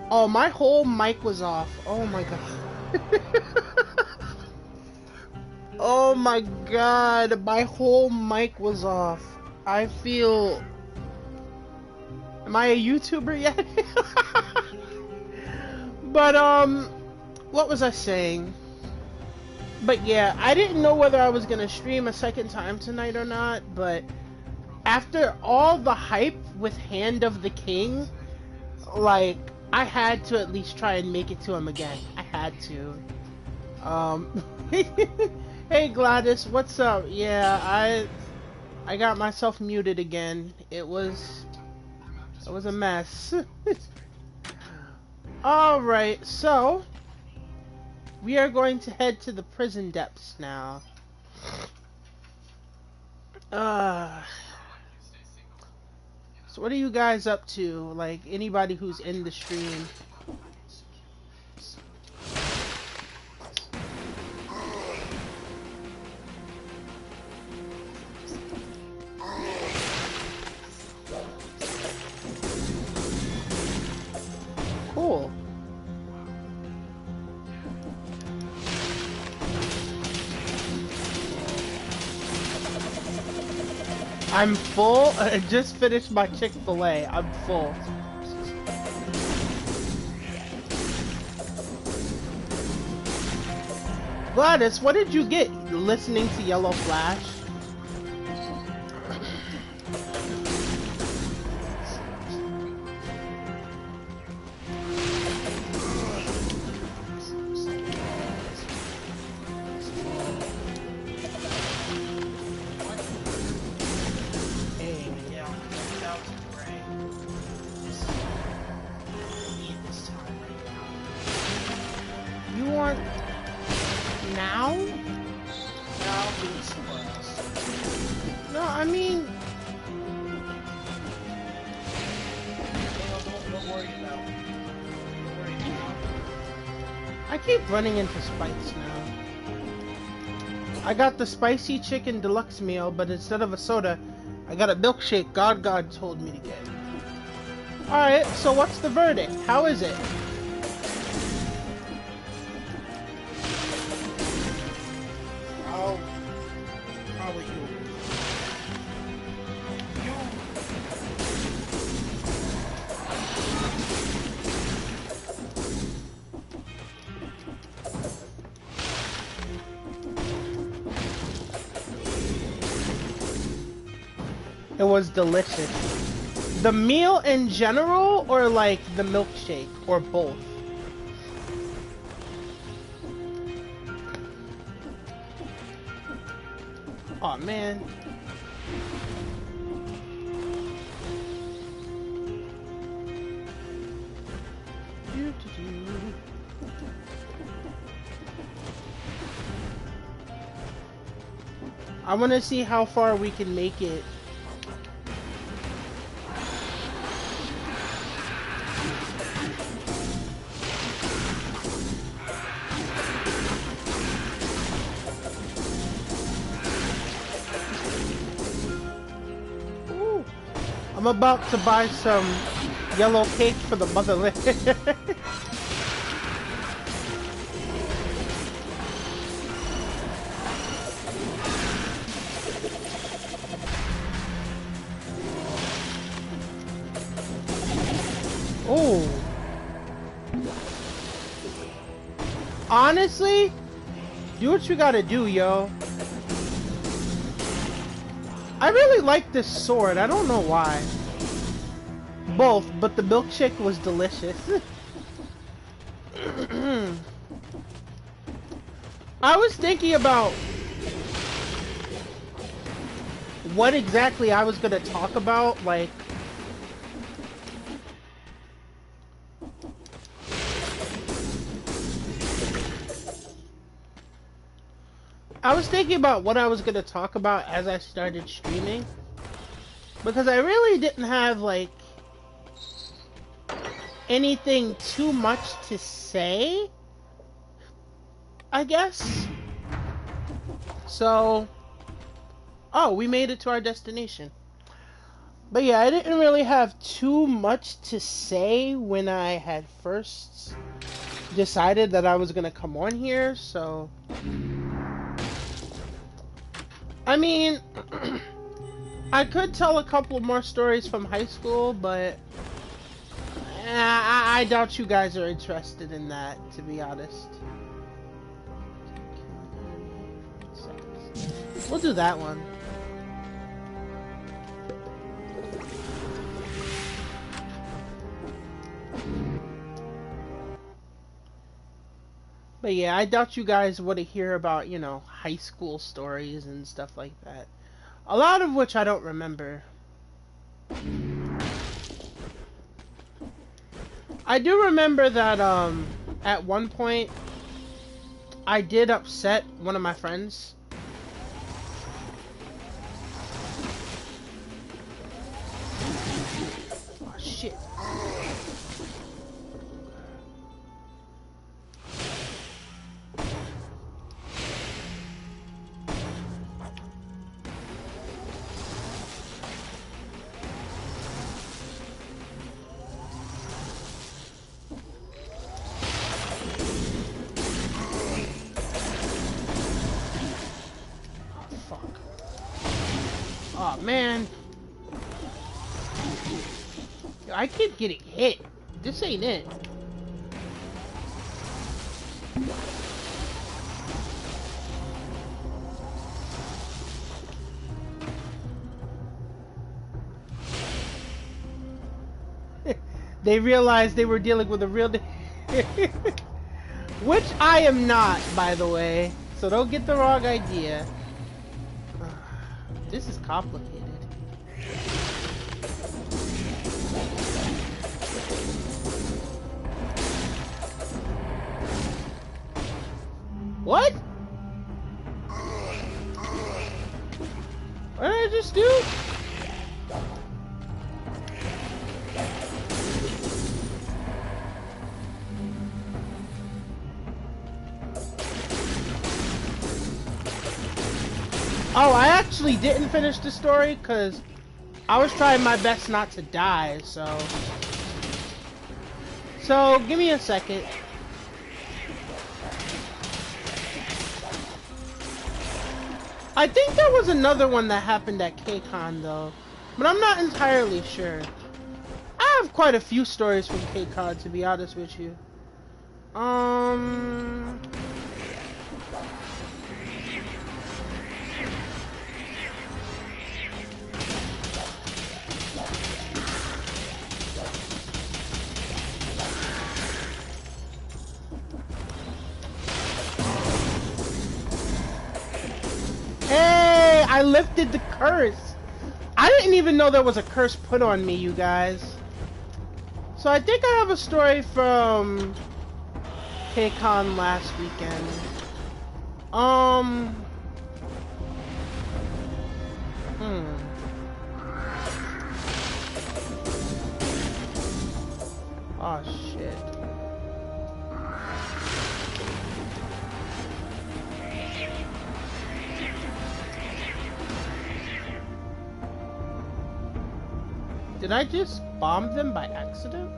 Oh, my whole mic was off. Oh my god. Oh my god, my whole mic was off. I feel... Am I a YouTuber yet? But, what was I saying? But yeah, I didn't know whether I was gonna stream a second time tonight or not, but after all the hype with Hand of the King, like, I had to at least try and make it to him again. I had to. Hey Gladys, what's up? Yeah, I got myself muted again. It was a mess. Alright, so we are going to head to the prison depths now. Uh so what are you guys up to? Like, anybody who's in the stream? Cool. I'm full. I just finished my Chick-fil-A. I'm full. Gladys, what did you get listening to Yellow Flash? You want now? No, I mean, Don't worry about it. Don't worry about it. I keep running into spikes now. I got the spicy chicken deluxe meal, but instead of a soda, I got a milkshake God told me to get. Alright, so what's the verdict? How is it? How are you? It was delicious. The meal in general, or like the milkshake, or both? Aw, man. I want to see how far we can make it. Ooh. I'm about to buy some yellow cake for the motherland. Oh. Honestly, do what you gotta do, yo. I really like this sword. I don't know why. Both, but the milkshake was delicious. I was thinking about what exactly I was gonna talk about, like... I was thinking about what I was gonna talk about as I started streaming. Because I really didn't have, like, anything too much to say, I guess. So... Oh, we made it to our destination. But yeah, I didn't really have too much to say when I had first decided that I was gonna come on here, so I mean, I could tell a couple more stories from high school, but I doubt you guys are interested in that, to be honest. We'll do that one. But yeah, I doubt you guys want to hear about, you know, high school stories and stuff like that. A lot of which I don't remember. I do remember that, at one point, I did upset one of my friends. Oh, shit. Oh man, yo, I keep getting hit. This ain't it. They realized they were dealing with a real which I am not, by the way, so don't get the wrong idea. This is complicated. What? What did I just do? Oh, I actually didn't finish the story because I was trying my best not to die, so... So, give me a second. I think there was another one that happened at KCON though, but I'm not entirely sure. I have quite a few stories from KCON, to be honest with you. Hey, I lifted the curse. I didn't even know there was a curse put on me, you guys. So I think I have a story from KCON last weekend. Oh shit. Did I just bomb them by accident?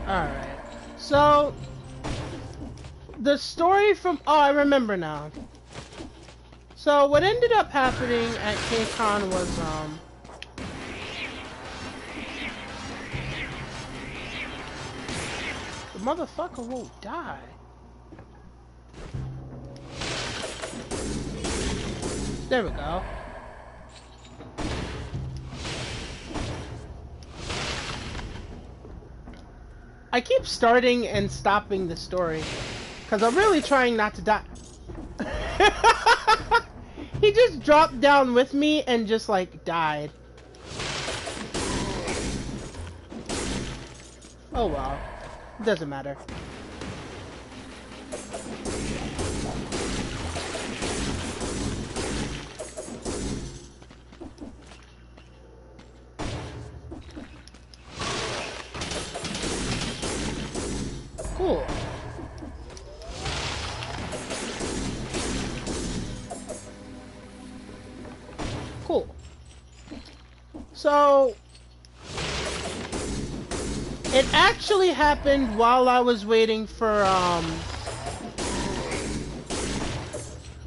Alright. So, the story from... Oh, I remember now. So, what ended up happening at KCON was, the motherfucker won't die. There we go. I keep starting and stopping the story because I'm really trying not to die. He just dropped down with me and just like died. Oh well. Doesn't matter. Cool. Cool. So, it actually happened while I was waiting for,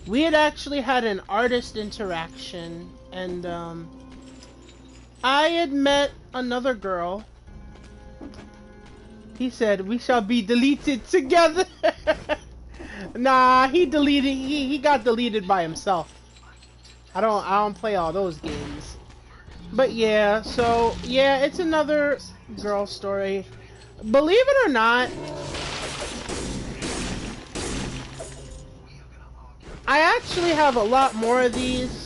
we had actually had an artist interaction, and, I had met another girl. He said, "We shall be deleted together." Nah, he got deleted by himself. I don't play all those games. But yeah, so yeah, it's another girl story. Believe it or not, I actually have a lot more of these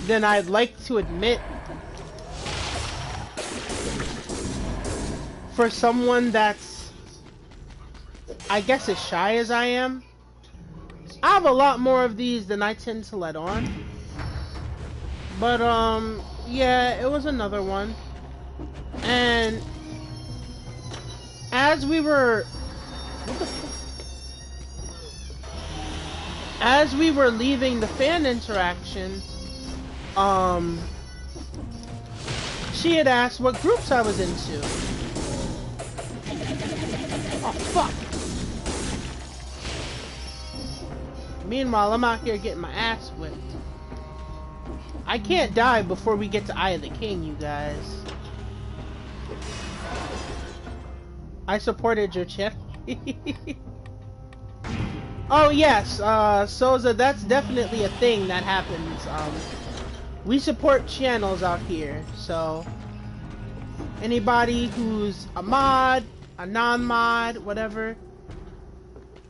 than I'd like to admit. For someone that's, I guess, as shy as I am, I have a lot more of these than I tend to let on. But, yeah, it was another one. And as we were... As we were leaving the fan interaction, she had asked what groups I was into. Oh, fuck! Meanwhile, I'm out here getting my ass whipped. I can't die before we get to Eye of the King, you guys. I supported your chip. Oh, yes, Souza, that's definitely a thing that happens. We support channels out here, so anybody who's a mod, a non-mod, whatever,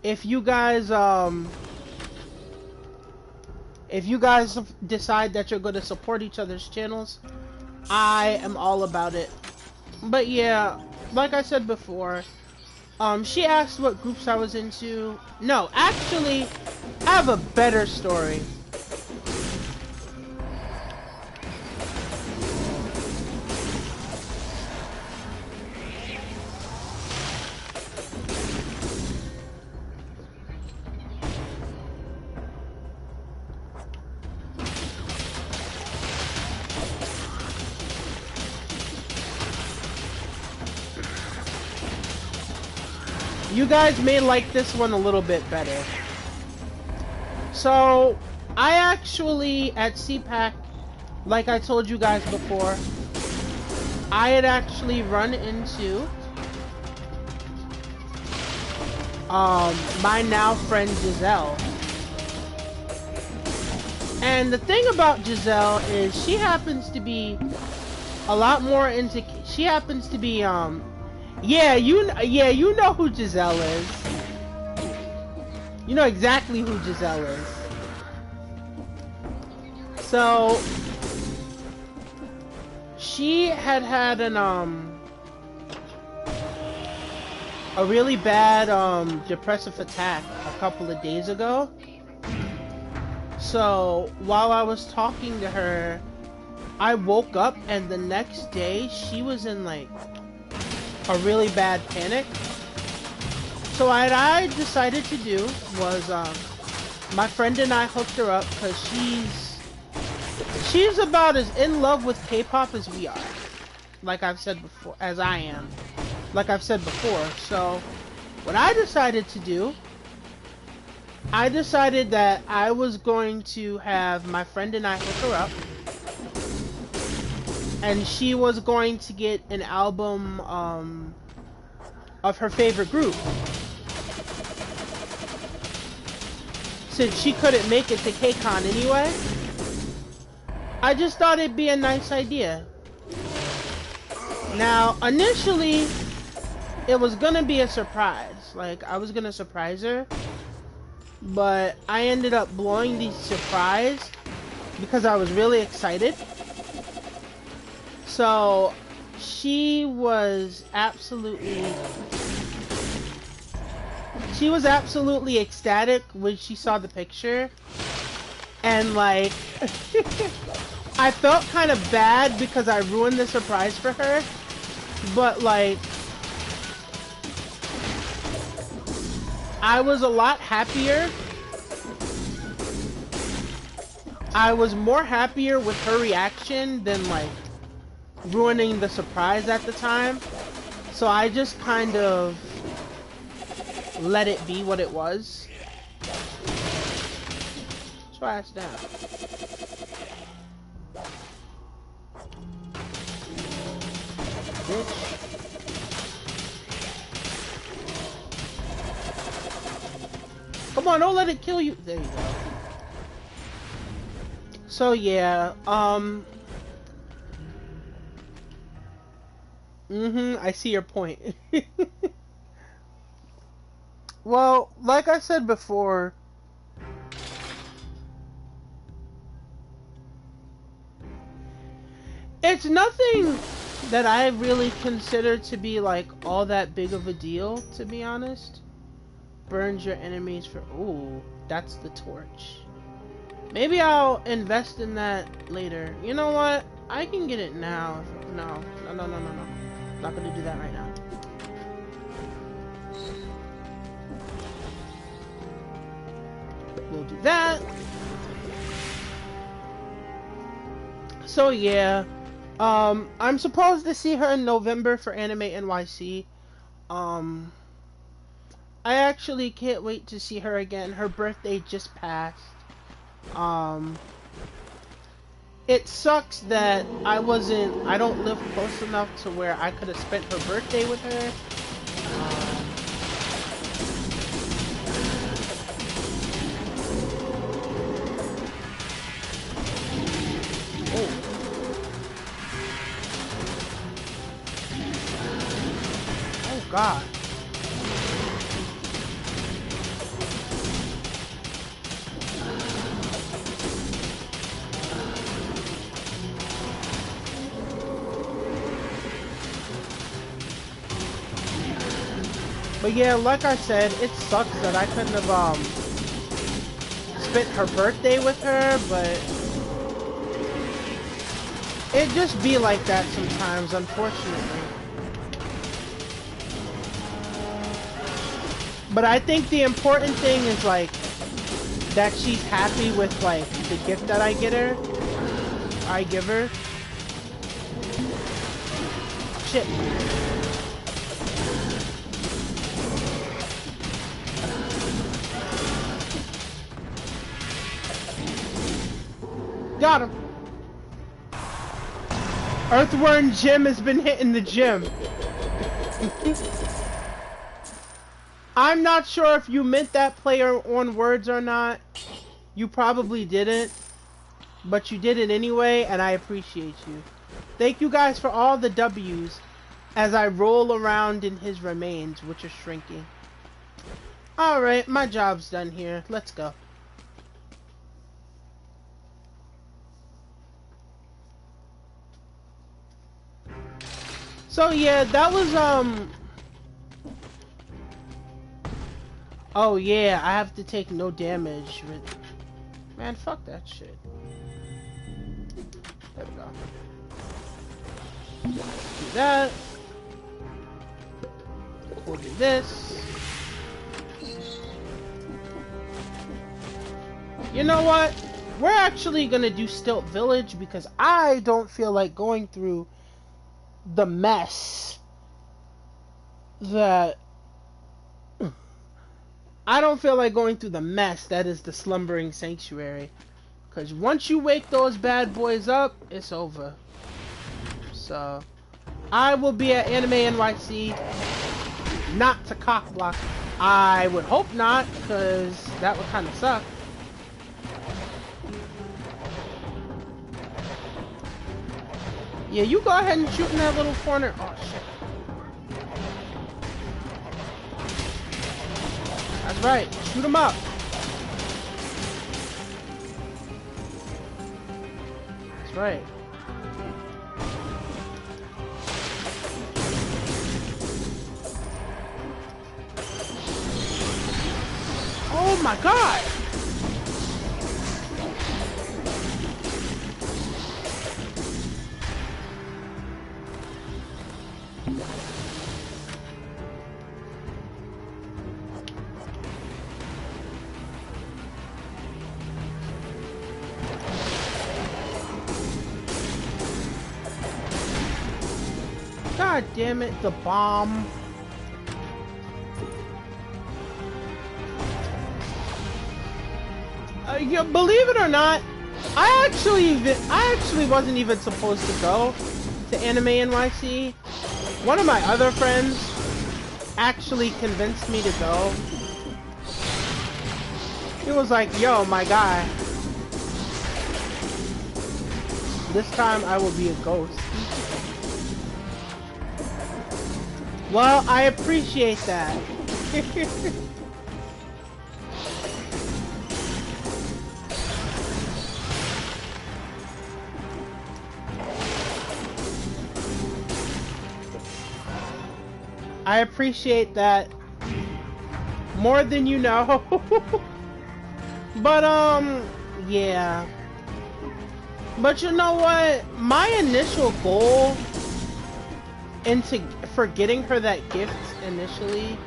if you guys decide that you're going to support each other's channels, I am all about it. But yeah, like I said before, she asked what groups I was into. No, actually, I have a better story. You guys may like this one a little bit better. So, I actually, at CPAC, like I told you guys before, I had actually run into my now friend Giselle. And the thing about Giselle is she happens to be a lot more into, she happens to be, yeah, you know who Giselle is. You know exactly who Giselle is. So, she had an, a really bad, depressive attack a couple of days ago. So, while I was talking to her, I woke up and the next day she was in, like, a really bad panic. So what I decided to do was, my friend and I hooked her up because she's about as in love with K-pop as we are. Like I've said before, as I am. Like I've said before. So what I decided to do, I decided that I was going to have my friend and I hook her up. And she was going to get an album of her favorite group. Since she couldn't make it to KCON anyway, I just thought it'd be a nice idea. Now, initially, it was gonna be a surprise. Like, I was gonna surprise her. But I ended up blowing the surprise because I was really excited. So, she was absolutely she was absolutely ecstatic when she saw the picture. And like, I felt kind of bad because I ruined the surprise for her. But like, I was a lot happier. I was more happier with her reaction than like ruining the surprise at the time. So I just kind of let it be what it was. Splash down. Bitch. Come on, don't let it kill you. There you go. So yeah, I see your point. Well, like I said before, it's nothing that I really consider to be like all that big of a deal, to be honest. Burns your enemies for... Ooh, that's the torch. Maybe I'll invest in that later. You know what? I can get it now. No. Not gonna do that right now. We'll do that. So yeah, I'm supposed to see her in November for Anime NYC. I actually can't wait to see her again. Her birthday just passed. It sucks that I don't live close enough to where I could have spent her birthday with her. Oh God. But yeah, like I said, it sucks that I couldn't have spent her birthday with her, but it just be like that sometimes, unfortunately. But I think the important thing is like that she's happy with like the gift that I give her. Shit. Got him. Earthworm Jim has been hitting the gym. I'm not sure if you meant that play on words or not. You probably didn't. But you did it anyway, and I appreciate you. Thank you guys for all the W's as I roll around in his remains, which are shrinking. Alright, my job's done here. Let's go. So yeah, that was oh yeah, I have to take no damage with... Man, fuck that shit. There we go. Do that. We'll do this. You know what? We're actually gonna do Stilt Village because I don't feel like going through the mess that that is the Slumbering Sanctuary, because once you wake those bad boys up, it's over. So I will be at Anime NYC, not to cock block. I would hope not, because that would kind of suck. Yeah, you go ahead and shoot in that little corner. Oh, shit. That's right. Shoot him up. That's right. my god! God damn it, the bomb. Yeah, believe it or not, I actually wasn't even supposed to go to Anime NYC. One of my other friends actually convinced me to go. He was like, yo, my guy, this time I will be a ghost. Well, I appreciate that. I appreciate that more than you know. But yeah. But you know what? My initial goal for getting her that gift initially,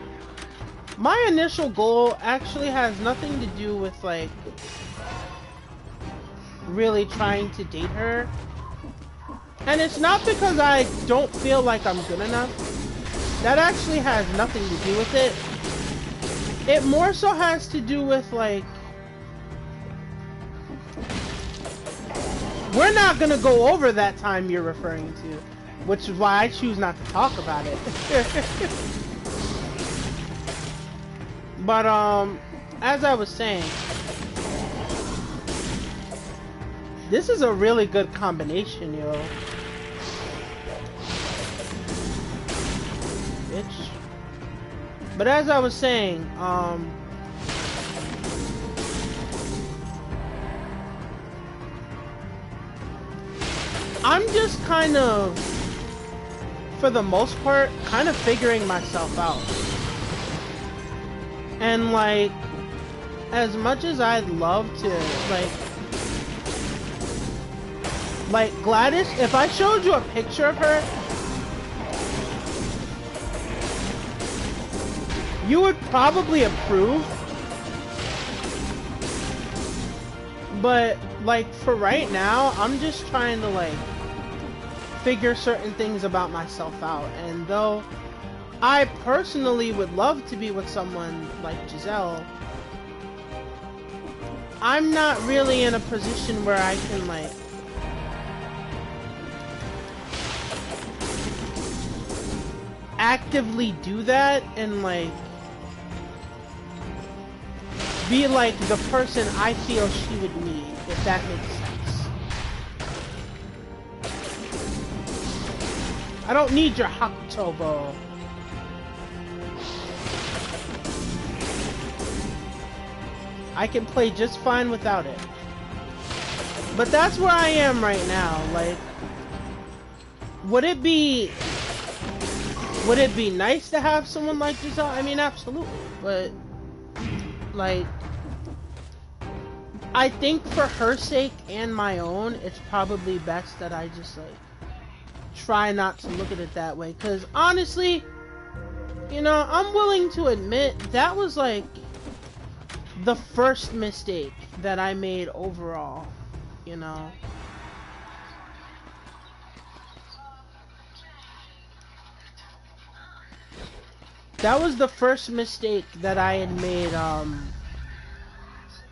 my initial goal actually has nothing to do with like really trying to date her. And it's not because I don't feel like I'm good enough. That actually has nothing to do with it. It more so has to do with like, we're not gonna go over that time you're referring to, which is why I choose not to talk about it. But as I was saying, this is a really good combination, yo. Bitch. But as I was saying, I'm just kind of, for the most part, kind of figuring myself out. And like, as much as I'd love to, like Gladys, if I showed you a picture of her, you would probably approve. But like for right now, I'm just trying to like figure certain things about myself out. And though I personally would love to be with someone like Giselle, I'm not really in a position where I can like actively do that and like be like the person I feel she would need, if that makes sense. I don't need your Hakutobo. I can play just fine without it. But that's where I am right now. Like, would it be nice to have someone like Giselle? I mean, absolutely. But like, I think for her sake and my own, it's probably best that I just like try not to look at it that way. Because honestly, you know, I'm willing to admit that was like the first mistake that I made overall, you know. That was the first mistake that I had made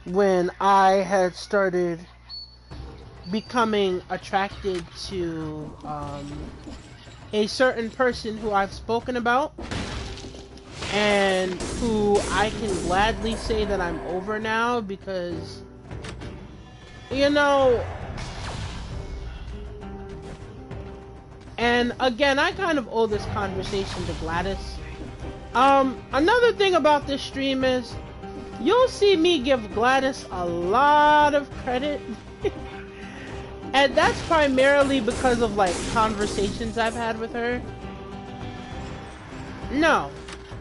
when I had started becoming attracted to a certain person who I've spoken about and who I can gladly say that I'm over now because, you know, and again, I kind of owe this conversation to Gladys. Another thing about this stream is you'll see me give Gladys a lot of credit. And that's primarily because of like conversations I've had with her. No,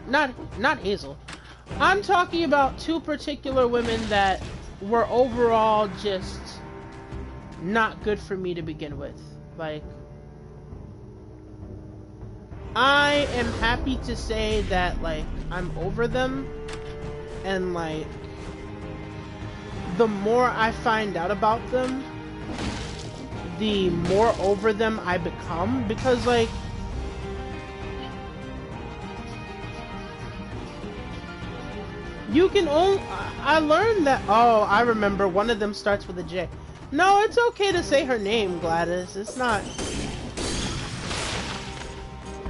not Hazel. I'm talking about two particular women that were overall just not good for me to begin with. Like, I am happy to say that, like, I'm over them, and, like, the more I find out about them, the more over them I become, because, like, you can only... I learned that... Oh, I remember, one of them starts with a J. No, it's okay to say her name, Gladys. It's not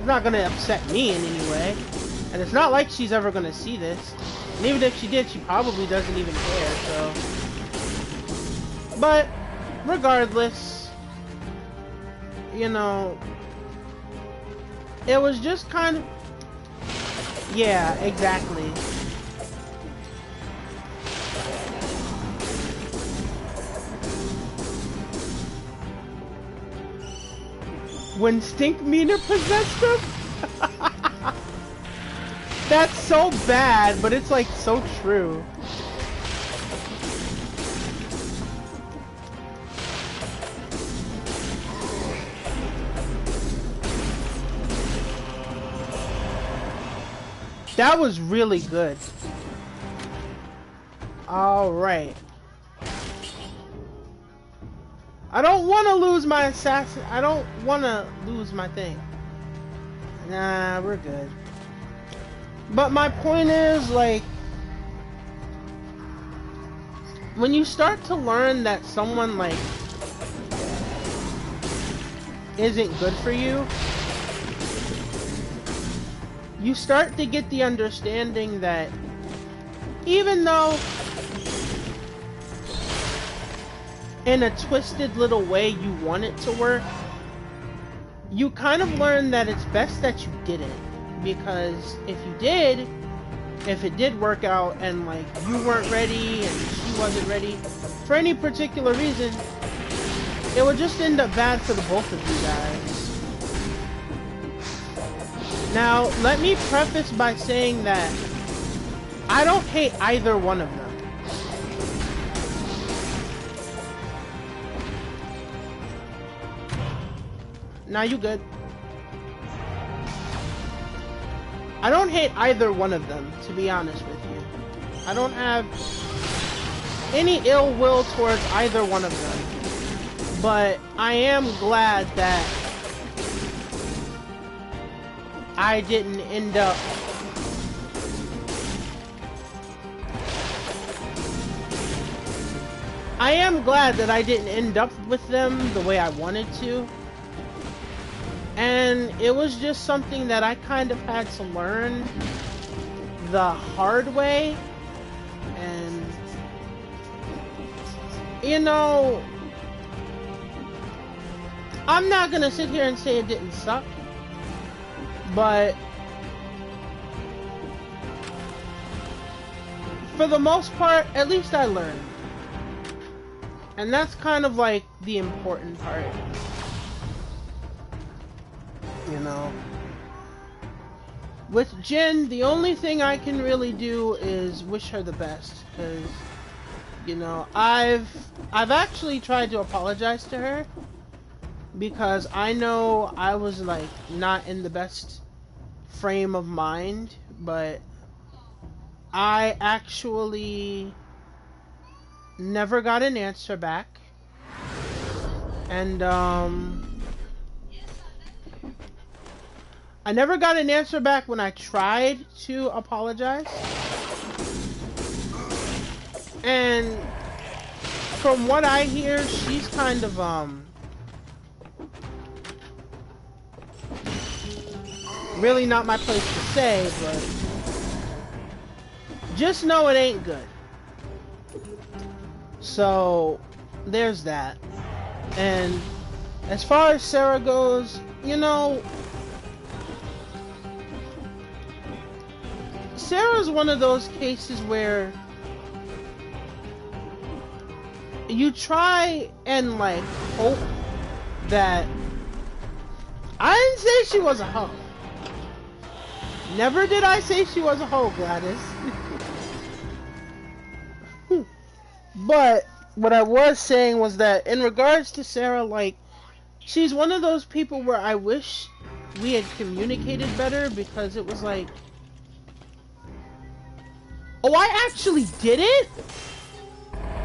gonna upset me in any way. And it's not like she's ever gonna see this. And even if she did, she probably doesn't even care, so... But, regardless, you know, it was just kind of... Yeah, exactly. When Stinkmeaner possessed him? That's so bad, but it's like so true. That was really good. Alright. I don't want to lose my assassin. I don't want to lose my thing. Nah, we're good. But my point is, like, when you start to learn that someone, like, isn't good for you, you start to get the understanding that even though in a twisted little way you want it to work, you kind of learn that it's best that you didn't, because if you did, if it did work out and like you weren't ready and she wasn't ready for any particular reason, it would just end up bad for the both of you guys. Now, let me preface by saying that I don't hate either one of them. Now you good. I don't hate either one of them, to be honest with you. I don't have any ill will towards either one of them. But I am glad that I didn't end up with them the way I wanted to. And it was just something that I kind of had to learn the hard way. And, you know, I'm not gonna sit here and say it didn't suck, but for the most part, at least I learned. And that's kind of like the important part. You know, with Jen, the only thing I can really do is wish her the best, because, you know, I've actually tried to apologize to her, because I know I was like not in the best frame of mind, but I actually never got an answer back, and I never got an answer back when I tried to apologize. And from what I hear, she's kind of, really not my place to say, but just know it ain't good. So, there's that. And as far as Sarah goes, you know, Sarah's one of those cases where you try and like hope that... I didn't say she was a hoe. Never did I say she was a hoe, Gladys. But what I was saying was that in regards to Sarah, like, she's one of those people where I wish we had communicated better, because it was like, oh, I actually did it?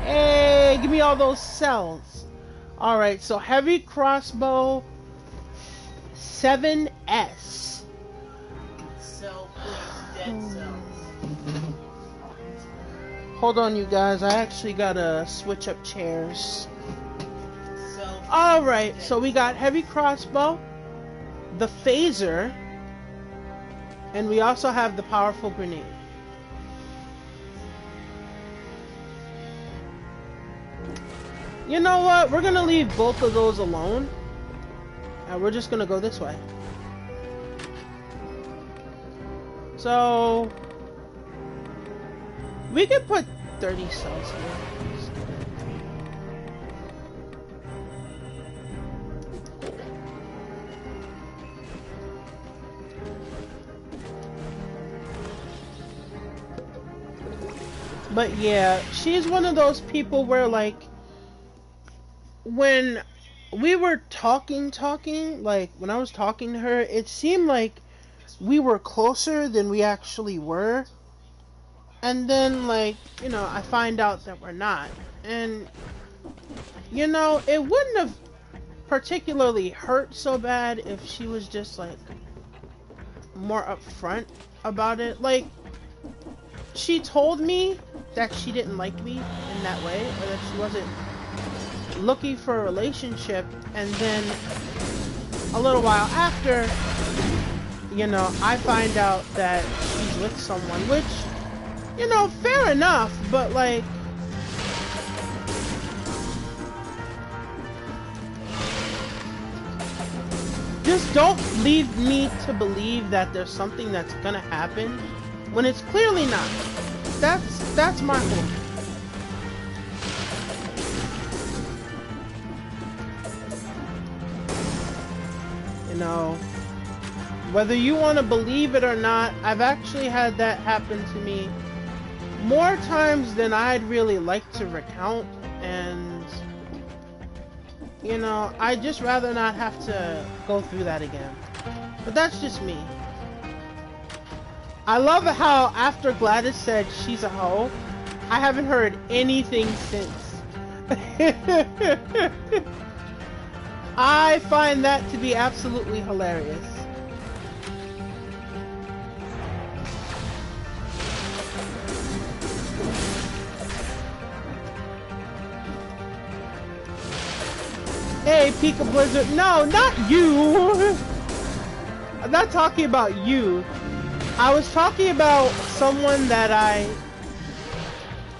Hey, give me all those cells. Alright, so heavy crossbow 7S. Cell plus dead cells. Hold on, you guys. I actually gotta switch up chairs. Cell plus Alright, dead so we got heavy crossbow, the phaser, and we also have the powerful grenade. You know what? We're gonna leave both of those alone. And we're just gonna go this way. So we could put 30 cells here. But yeah, she's one of those people where, like, when we were talking, like, when I was talking to her, it seemed like we were closer than we actually were. And then, like, you know, I find out that we're not. And, you know, it wouldn't have particularly hurt so bad if she was just, like, more upfront about it. Like, she told me that she didn't like me in that way, or that she wasn't looking for a relationship, and then a little while after, you know, I find out that she's with someone, which, you know, fair enough, but, like, just don't lead me to believe that there's something that's gonna happen when it's clearly not. That's my point. You know, whether you want to believe it or not, I've actually had that happen to me more times than I'd really like to recount, and, you know, I'd just rather not have to go through that again. But that's just me. I love how after Gladys said she's a hoe, I haven't heard anything since. I find that to be absolutely hilarious. Hey, Pika Blizzard. No, not you! I'm not talking about you. I was talking about someone that I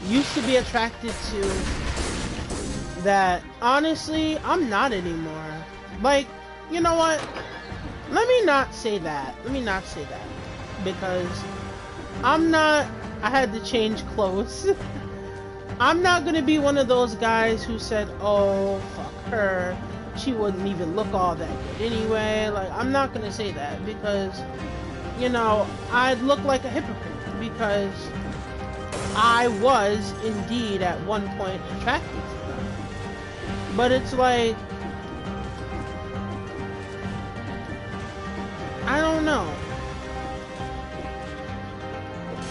used to be attracted to that, honestly, I'm not anymore. Like, you know what? Let me not say that. Because I had to change clothes. I'm not gonna be one of those guys who said, oh, fuck her. She wouldn't even look all that good anyway. Like, I'm not gonna say that because, you know, I'd look like a hypocrite because I was indeed at one point attracted to her. But it's like, I don't know.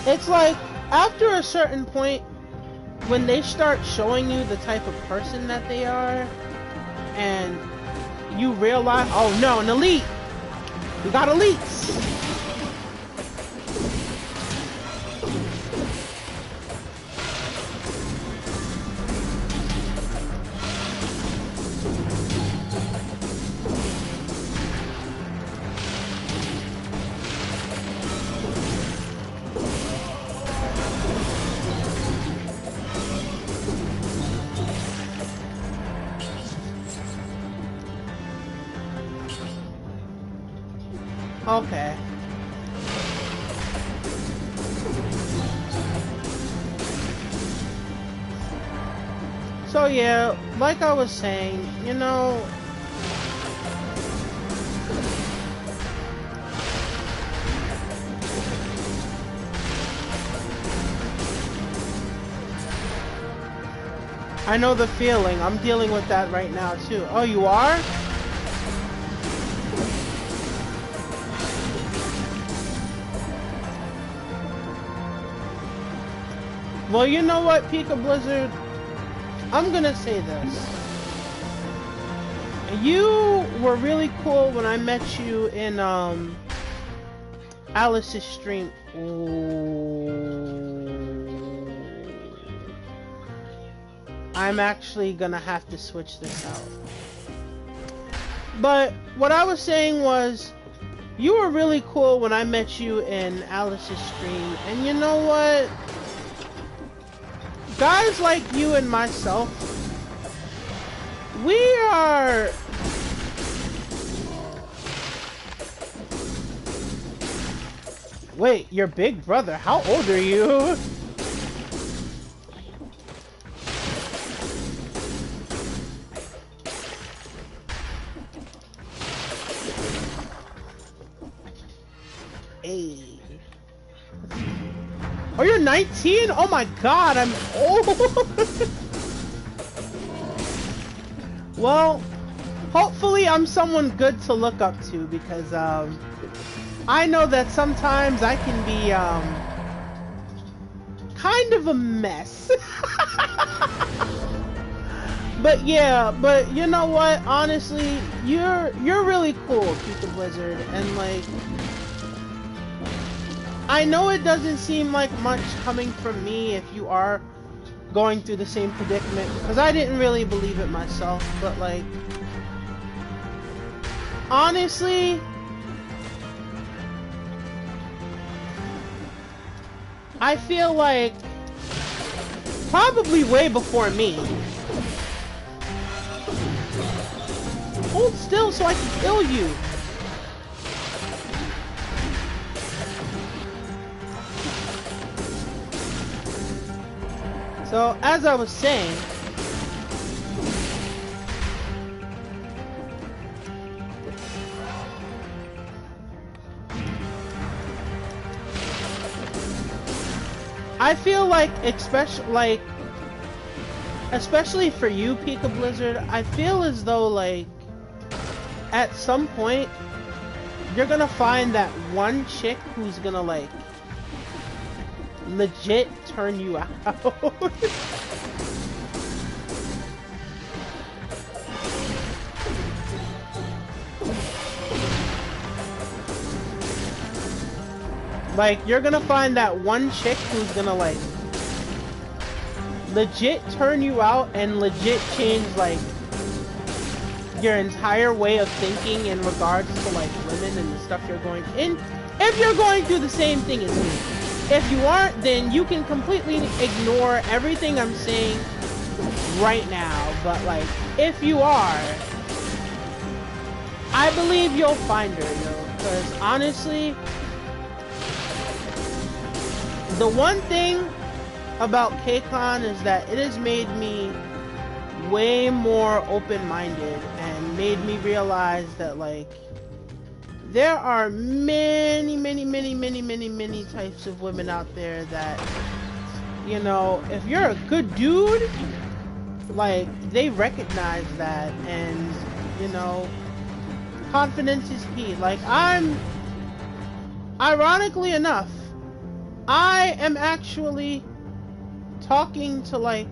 It's like, after a certain point, when they start showing you the type of person that they are, and you realize, oh no, an elite! We got elites! Okay. So yeah, like I was saying, you know, I know the feeling. I'm dealing with that right now too. Oh, you are? Well, you know what, Pika Blizzard? I'm gonna say this. You were really cool when I met you in Alice's stream. Ooh. I'm actually gonna have to switch this out. But what I was saying was, you were really cool when I met you in Alice's stream, and you know what? Guys like you and myself, we are... Wait, your big brother, how old are you? Hey. Oh, you're 19? Oh my god, I'm old! Well, hopefully I'm someone good to look up to, because, I know that sometimes I can be, kind of a mess. But yeah, but you know what? Honestly, you're really cool, Pika Blizzard, and like, I know it doesn't seem like much coming from me if you are going through the same predicament, because I didn't really believe it myself, but like, honestly, I feel like probably way before me. Hold still so I can kill you. So, as I was saying, I feel like, especially for you, Pika Blizzard, I feel as though, like, at some point, you're gonna find that one chick who's gonna, like, legit turn you out. Like, you're gonna find that one chick who's gonna, like, legit turn you out and legit change, like, your entire way of thinking in regards to, like, women and the stuff you're going in. If you're going through the same thing as me. If you aren't, then you can completely ignore everything I'm saying right now. But, like, if you are, I believe you'll find her, yo. Because, honestly, the one thing about KCON is that it has made me way more open-minded and made me realize that, like, there are many types of women out there that, you know, if you're a good dude, like, they recognize that, and, you know, confidence is key. Like, ironically enough, I am actually talking to, like,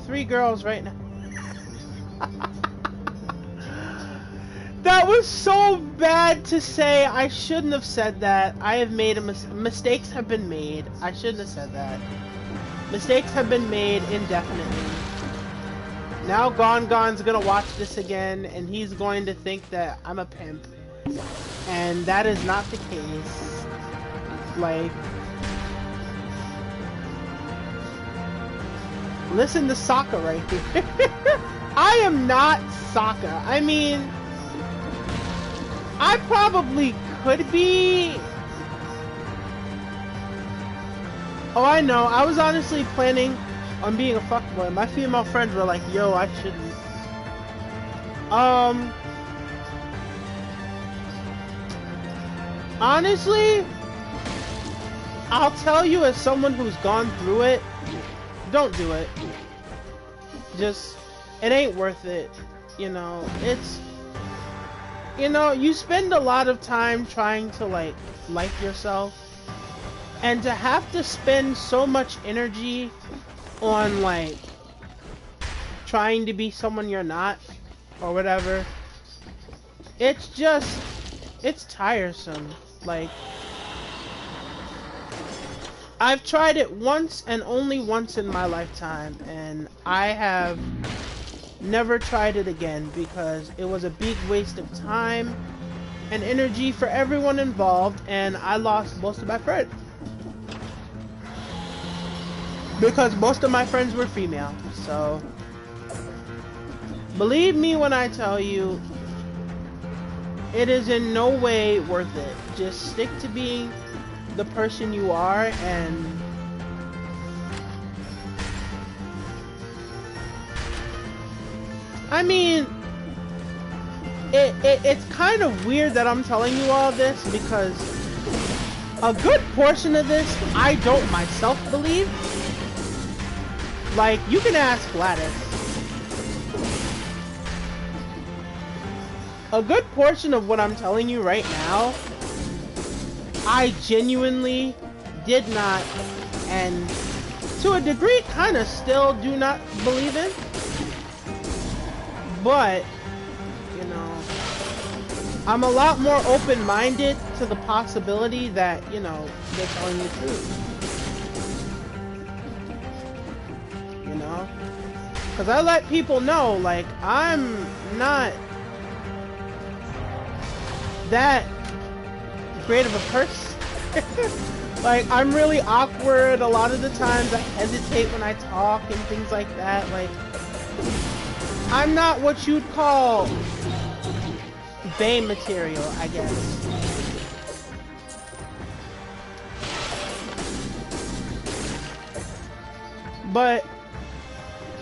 3 girls right now. That was so bad to say. I shouldn't have said that. I have made mistakes have been made. I shouldn't have said that. Mistakes have been made indefinitely. Now Gon's gonna watch this again, and he's going to think that I'm a pimp. And that is not the case. Like, listen to Sokka right here. I am not Sokka. I mean, I probably could be. Oh, I know. I was honestly planning on being a fuckboy. My female friends were like, yo, I shouldn't. Honestly, I'll tell you as someone who's gone through it, don't do it. Just, it ain't worth it. You know, it's, you know, you spend a lot of time trying to like yourself, and to have to spend so much energy on like trying to be someone you're not or whatever, it's just, it's tiresome. Like, I've tried it once and only once in my lifetime, and I have never tried it again because it was a big waste of time and energy for everyone involved, and I lost most of my friends. Because most of my friends were female, so believe me when I tell you, it is in no way worth it. Just stick to being the person you are, and I mean, it's kind of weird that I'm telling you all this, because a good portion of this I don't myself believe. Like, you can ask Gladys. A good portion of what I'm telling you right now, I genuinely did not, and to a degree kind of still do not believe in. But, you know, I'm a lot more open-minded to the possibility that, you know, they're telling the truth. You know? Because I let people know, like, I'm not that great of a person. Like, I'm really awkward a lot of the times. I hesitate when I talk and things like that. Like, I'm not what you'd call Bay material, I guess. But,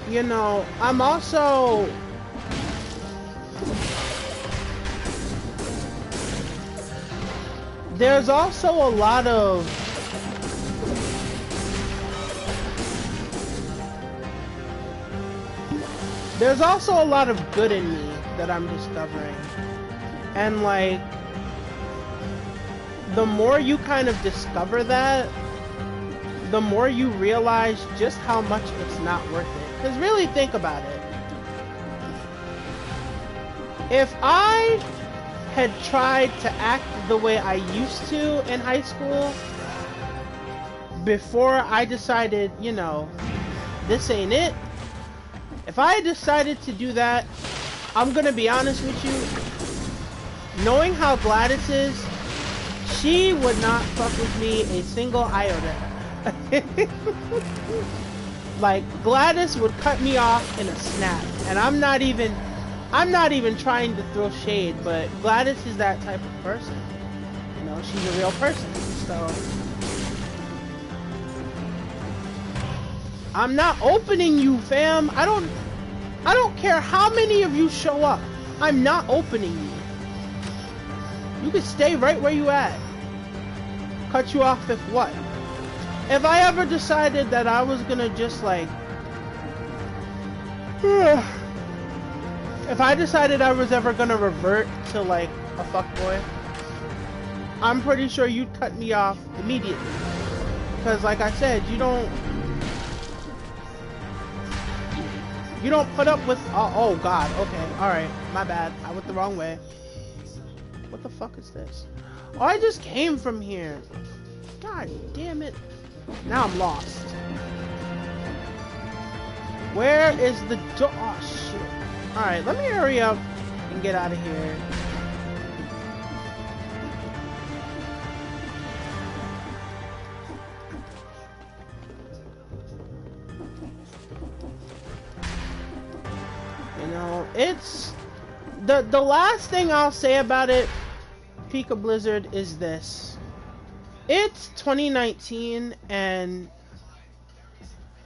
you know, I'm also... There's also a lot of... There's also a lot of good in me that I'm discovering. And like, the more you kind of discover that, the more you realize just how much it's not worth it. Because really think about it. If I had tried to act the way I used to in high school, before I decided, you know, this ain't it, if I decided to do that, I'm gonna be honest with you, knowing how Gladys is, she would not fuck with me a single iota. Like, Gladys would cut me off in a snap, and I'm not even trying to throw shade, but Gladys is that type of person. You know, she's a real person, so I'm not opening you, fam. I don't care how many of you show up. I'm not opening you. You can stay right where you at. Cut you off if what? If I ever decided that I was gonna just like... If I decided I was ever gonna revert to like a fuckboy, I'm pretty sure you'd cut me off immediately. Because like I said, you don't put up with... oh god, okay, alright, my bad. I went the wrong way. What the fuck is this? Oh, I just came from here. God damn it. Now I'm lost. Where is the door? Oh shit. Alright, let me hurry up and get out of here. You know, it's... The last thing I'll say about it, Pika Blizzard, is this. It's 2019, and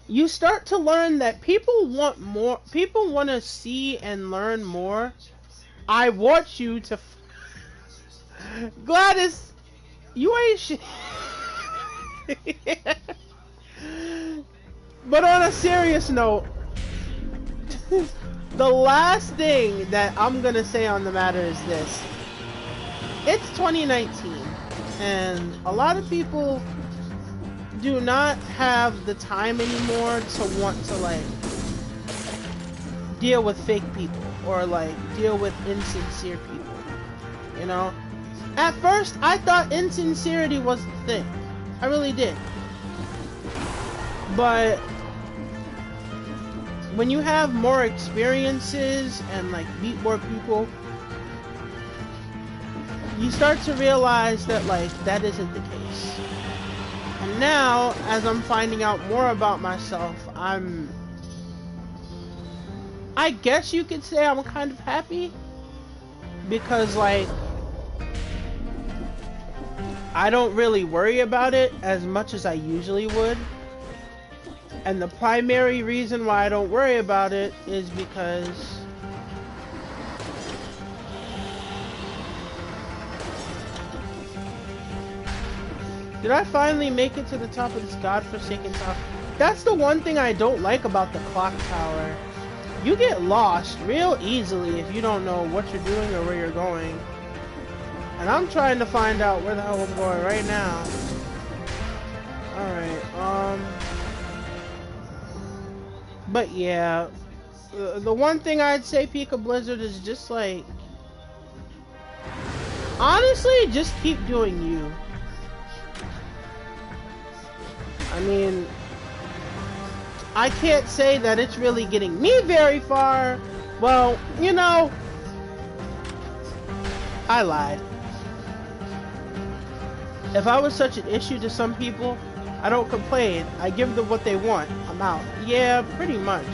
you start to learn that people want more. People want to see and learn more. I want you to... Gladys, you ain't shit. But on a serious note, the last thing that I'm gonna say on the matter is this. It's 2019, and a lot of people do not have the time anymore to want to, like, deal with fake people or, like, deal with insincere people, you know? At first, I thought insincerity was the thing. I really did. But when you have more experiences and, like, meet more people, you start to realize that, like, that isn't the case. And now, as I'm finding out more about myself, I guess you could say I'm kind of happy. Because, like, I don't really worry about it as much as I usually would. And the primary reason why I don't worry about it is because did I finally make it to the top of this godforsaken tower? That's the one thing I don't like about the clock tower. You get lost real easily if you don't know what you're doing or where you're going. And I'm trying to find out where the hell I'm going right now. Alright, but yeah, the one thing I'd say, Pika Blizzard, is just like, honestly, just keep doing you. I mean, I can't say that it's really getting me very far. Well, you know, I lied. If I was such an issue to some people, I don't complain. I give them what they want. I'm out. Yeah, pretty much.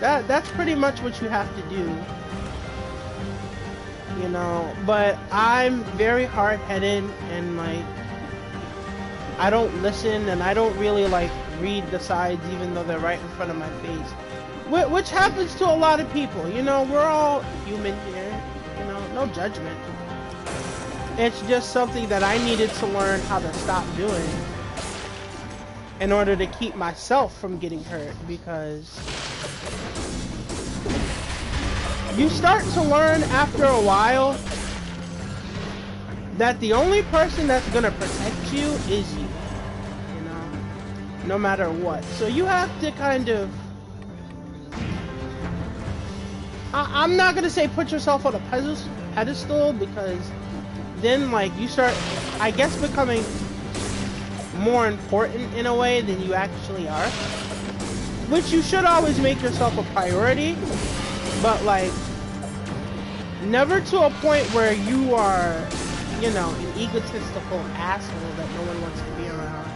That's pretty much what you have to do. You know, but I'm very hard-headed and, like, I don't listen and I don't really, like, read the sides even though they're right in front of my face. Which happens to a lot of people. You know, we're all human here. You know, no judgment. It's just something that I needed to learn how to stop doing in order to keep myself from getting hurt, because you start to learn after a while that the only person that's gonna protect you is you, you know, no matter what. So you have to kind of, I'm not gonna say put yourself on a pedestal, because then, like, you start, I guess, becoming more important in a way than you actually are. Which you should always make yourself a priority, but, like, never to a point where you are, you know, an egotistical asshole that no one wants to be around.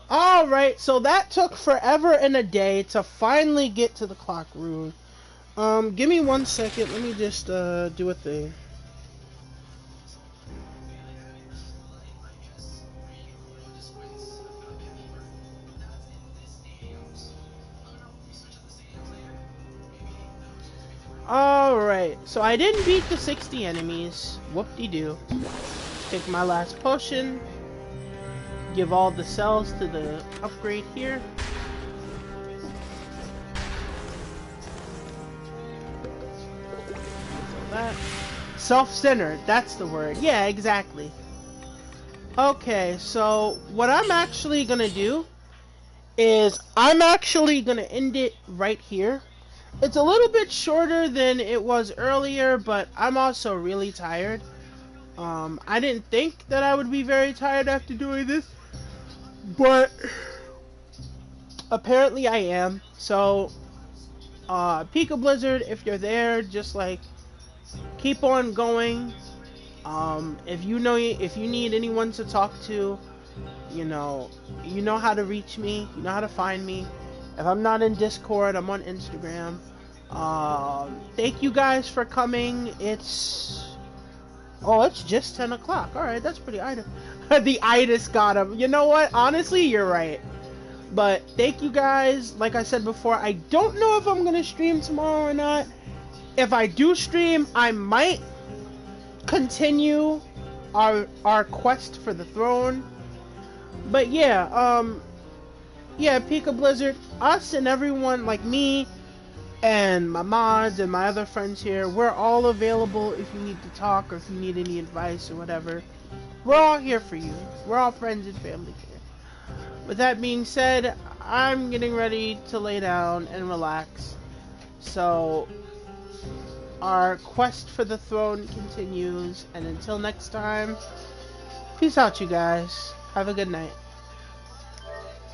Alright, so that took forever and a day to finally get to the clock rune. Give me 1 second, let me just, do a thing. Alright, so I didn't beat the 60 enemies. Whoop-de-doo. Take my last potion. Give all the cells to the upgrade here. That. Self-centered, that's the word. Yeah, exactly. Okay, so what I'm actually gonna do is I'm actually gonna end it right here. It's a little bit shorter than it was earlier, but I'm also really tired. I didn't think that I would be very tired after doing this, but apparently I am. So, Pika Blizzard, if you're there, just, like, keep on going. If you need anyone to talk to, you know how to reach me, you know how to find me. If I'm not in Discord, I'm on Instagram. Thank you guys for coming. It's just 10 o'clock. Alright, that's pretty itis. The itis got him. You know what? Honestly, you're right. But thank you guys. Like I said before, I don't know if I'm gonna stream tomorrow or not. if I do stream, I might continue our quest for the throne. But yeah, yeah, Pika Blizzard, us and everyone like me and my mods and my other friends here, we're all available if you need to talk or if you need any advice or whatever. We're all here for you. We're all friends and family here. With that being said, I'm getting ready to lay down and relax. So, our quest for the throne continues, and until next time, peace out, you guys. Have a good night.